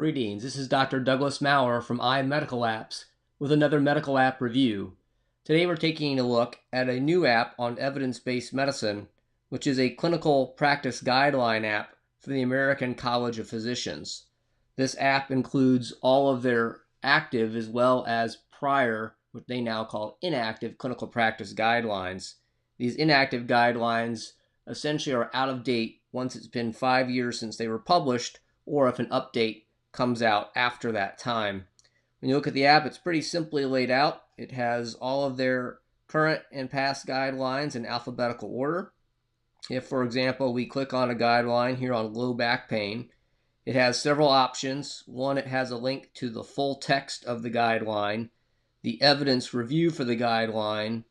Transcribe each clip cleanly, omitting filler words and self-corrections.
Greetings, this is Dr. Douglas Maurer from iMedical Apps with another medical app review. Today we're taking a look at a new app on evidence-based medicine, which is a clinical practice guideline app for the American College of Physicians. This app includes all of their active as well as prior, what they now call inactive clinical practice guidelines. These inactive guidelines essentially are out of date once it's been 5 years since they were published, or if an update comes out after that time. When you look at the app, it's pretty simply laid out. It has all of their current and past guidelines in alphabetical order. If, for example, we click on a guideline here on low back pain, it has several options. One, it has a link to the full text of the guideline, the evidence review for the guideline,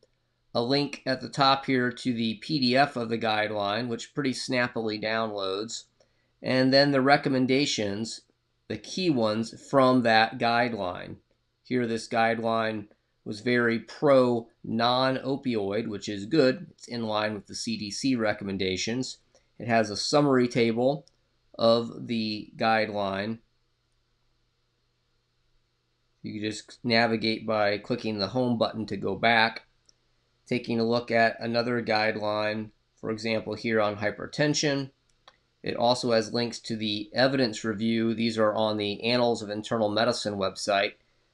a link at the top here to the PDF of the guideline, which pretty snappily downloads, and then the recommendations, the key ones from that guideline. Here, this guideline was very pro non-opioid, which is good. It's in line with the CDC recommendations. It has a summary table of the guideline. You can just navigate by clicking the home button to go back. Taking a look at another guideline, for example, here on hypertension. It also has links to the evidence review. These are on the Annals of Internal Medicine website.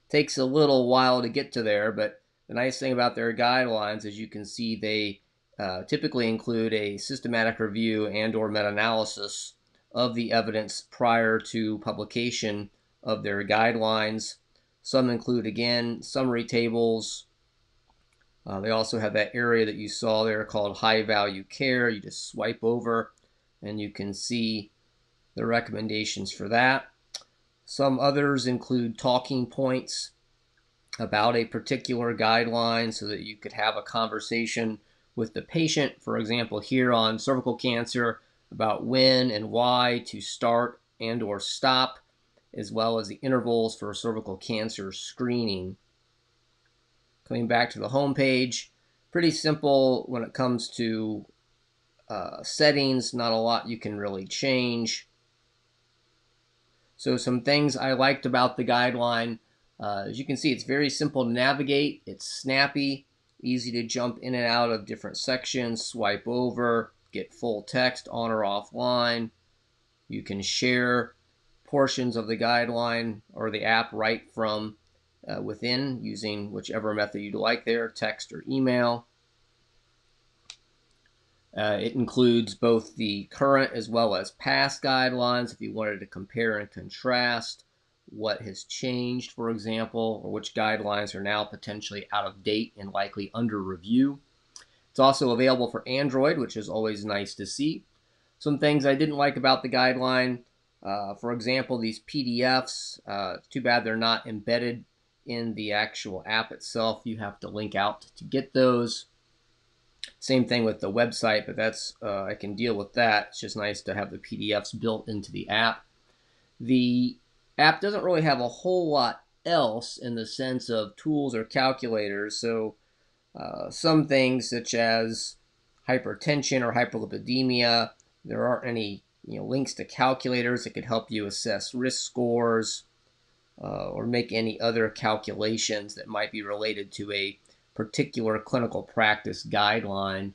Takes a little while to get to there, but the nice thing about their guidelines is you can see they typically include a systematic review and or meta-analysis of the evidence prior to publication of their guidelines. Some include, again, summary tables. They also have that area that you saw there called high value care. You just swipe over and you can see the recommendations for that. Some others include talking points about a particular guideline so that you could have a conversation with the patient. For example, here on cervical cancer, about when and why to start and or stop, as well as the intervals for cervical cancer screening. Coming back to the home page, pretty simple when it comes to settings, not a lot you can really change. So some things I liked about the guideline, as you can see, it's very simple to navigate, it's snappy, easy to jump in and out of different sections, swipe over, get full text on or offline. You can share portions of the guideline or the app right from within using whichever method you'd like there, text or email. It includes both the current as well as past guidelines if you wanted to compare and contrast what has changed, for example, or which guidelines are now potentially out of date and likely under review. It's also available for Android, which is always nice to see. Some things I didn't like about the guideline, for example, these PDFs, too bad they're not embedded in the actual app itself. You have to link out to get those. Same thing with the website, but that's I can deal with that. It's just nice to have the PDFs built into the app. The app doesn't really have a whole lot else in the sense of tools or calculators. So some things such as hypertension or hyperlipidemia, there aren't any links to calculators that could help you assess risk scores or make any other calculations that might be related to a particular clinical practice guideline.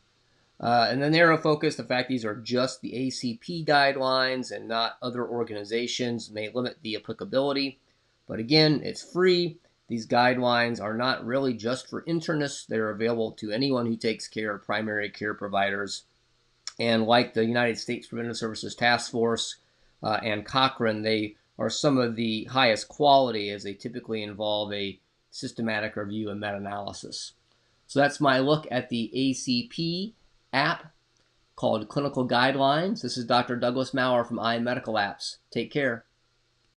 And the narrow focus, the fact these are just the ACP guidelines and not other organizations, may limit the applicability. But again, it's free. These guidelines are not really just for internists. They're available to anyone who takes care of primary care providers. And like the United States Preventive Services Task Force and Cochrane, they are some of the highest quality as they typically involve a systematic review and meta-analysis. So that's my look at the ACP app called Clinical Guidelines. This is Dr. Douglas Maurer from iMedical Apps. Take care.